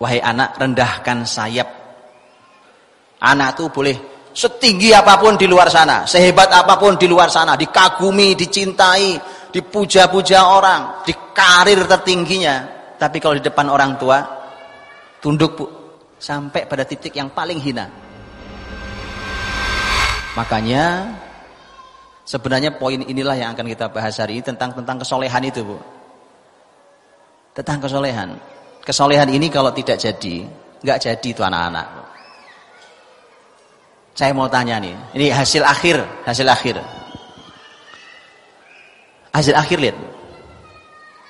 Wahai anak, rendahkan sayap. Anak tuh boleh setinggi apapun di luar sana, sehebat apapun di luar sana, dikagumi, dicintai, dipuja-puja orang, di karir tertingginya. Tapi kalau di depan orang tua, tunduk bu, sampai pada titik yang paling hina. Makanya sebenarnya poin inilah yang akan kita bahas hari ini tentang kesolehan itu bu. Tentang kesolehan. Kesolehan ini kalau tidak jadi, nggak jadi itu anak-anak. Saya mau tanya nih, ini hasil akhir. Hasil akhir lihat.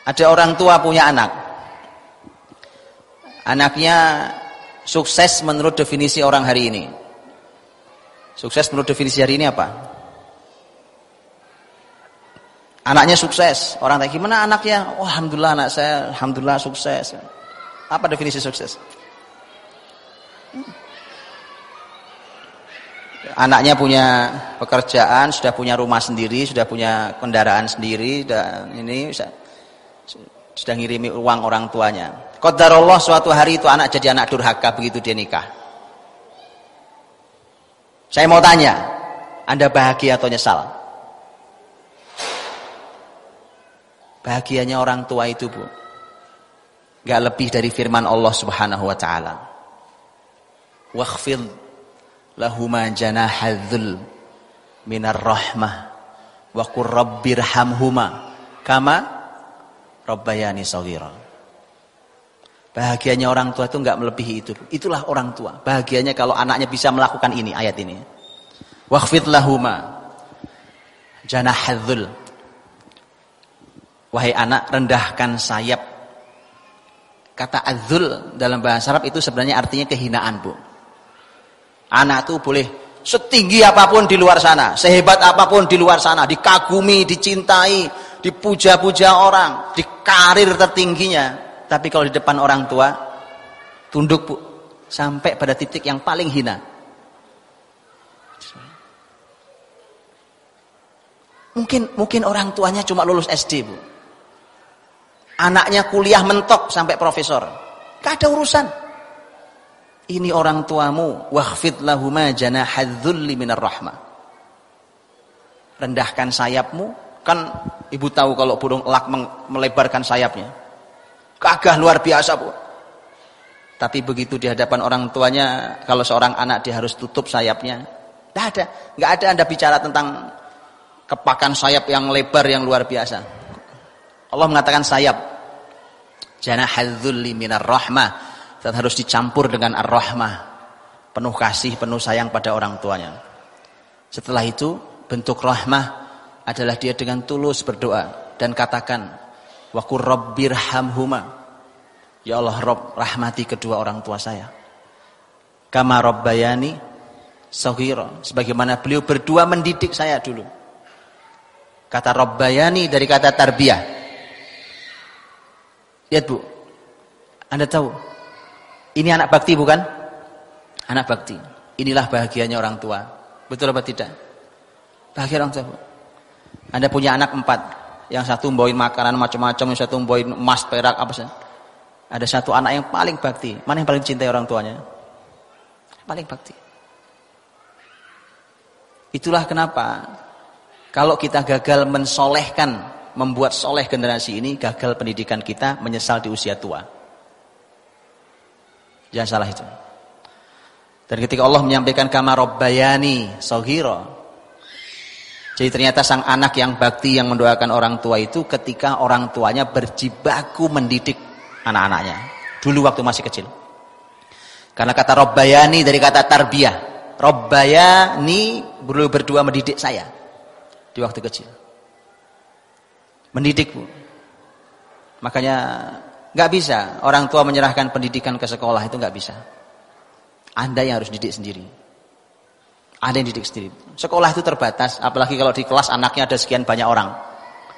Ada orang tua punya anak. Anaknya sukses menurut definisi orang hari ini. Sukses menurut definisi hari ini apa? Anaknya sukses. Orang tanya, gimana anaknya? Oh, alhamdulillah anak saya, alhamdulillah sukses. Apa definisi sukses? Anaknya punya pekerjaan, sudah punya rumah sendiri, sudah punya kendaraan sendiri, dan ini sudah ngirimi uang orang tuanya. Qadarullah suatu hari itu anak jadi anak durhaka begitu dia nikah. Saya mau tanya, Anda bahagia atau nyesal? Bahagianya orang tua itu bu, gak lebih dari firman Allah Subhanahu wa ta'ala. Wakhfid lahuma janahadzul minar rahmah wa qur rabbirhamhuma kama rabbayani shaghira. Bahagianya orang tua itu enggak melebihi itu. Itulah orang tua. Bahagianya kalau anaknya bisa melakukan ini, ayat ini. Wakhfid lahuma janahadzul. Wahai anak, rendahkan sayap. Kata adzul dalam bahasa Arab itu sebenarnya artinya kehinaan, bu. Anak tuh boleh setinggi apapun di luar sana, sehebat apapun di luar sana, dikagumi, dicintai, dipuja-puja orang, di karir tertingginya. Tapi kalau di depan orang tua, tunduk bu, sampai pada titik yang paling hina. Mungkin orang tuanya cuma lulus SD bu. Anaknya kuliah mentok sampai profesor. Gak ada urusan. Ini orang tuamu, wakhfid lahuma janahadzulli minar rahmah. Rendahkan sayapmu, kan ibu tahu kalau burung elak melebarkan sayapnya. Gagah luar biasa, bu. Tapi begitu di hadapan orang tuanya, kalau seorang anak dia harus tutup sayapnya. Nggak ada Anda bicara tentang kepakan sayap yang lebar yang luar biasa. Allah mengatakan sayap. Janahadzulli minar rahmah. Dan harus dicampur dengan ar-rahmah, penuh kasih, penuh sayang pada orang tuanya. Setelah itu bentuk rahmah adalah dia dengan tulus berdoa dan katakan wa qur rabbirhamhuma, ya Allah Rabb, rahmati kedua orang tua saya kama rabbayani shaghira, sebagaimana beliau berdua mendidik saya dulu. Kata rabbayani dari kata tarbiyah. Lihat bu, Anda tahu ini anak bakti bukan? Anak bakti. Inilah bahagianya orang tua. Betul apa tidak? Bahagia orang tua. Anda punya anak 4. Yang satu bawain makanan macam-macam, yang satu bawain emas, perak, apa saja. Ada satu anak yang paling bakti. Mana yang paling cintai orang tuanya? Paling bakti. Itulah kenapa kalau kita gagal mensolehkan, membuat soleh generasi ini, gagal pendidikan kita, menyesal di usia tua. Jangan salah itu. Dan ketika Allah menyampaikan kama rabbayani shaghira, jadi ternyata sang anak yang bakti yang mendoakan orang tua itu ketika orang tuanya berjibaku mendidik anak-anaknya dulu waktu masih kecil. Karena kata rabbayani dari kata tarbiyah. Rabbayani berdua mendidik saya di waktu kecil. Mendidik bu. Makanya nggak bisa orang tua menyerahkan pendidikan ke sekolah, itu nggak bisa. Anda yang harus didik sendiri. Anda yang didik sendiri. Sekolah itu terbatas, apalagi kalau di kelas anaknya ada sekian banyak orang.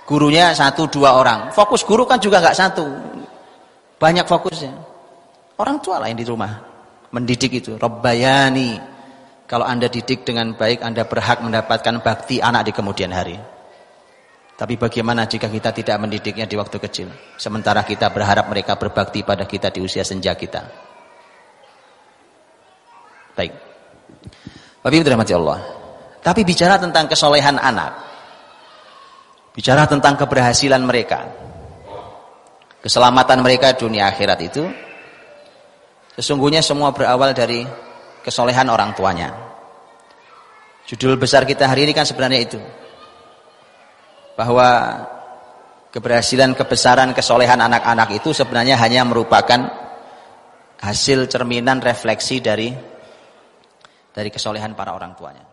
Gurunya 1-2 orang. Fokus guru kan juga nggak satu. Banyak fokusnya. Orang tua lah yang di rumah mendidik itu. Rabbayani. Kalau Anda didik dengan baik, Anda berhak mendapatkan bakti anak di kemudian hari. Tapi bagaimana jika kita tidak mendidiknya di waktu kecil, sementara kita berharap mereka berbakti pada kita di usia senja kita? Baik. Bapak Ibu dirahmati Allah. Tapi bicara tentang kesolehan anak, bicara tentang keberhasilan mereka, keselamatan mereka dunia akhirat itu, sesungguhnya semua berawal dari kesolehan orang tuanya. Judul besar kita hari ini kan sebenarnya itu, bahwa keberhasilan, kebesaran, kesolehan anak-anak itu sebenarnya hanya merupakan hasil cerminan refleksi dari kesolehan para orang tuanya.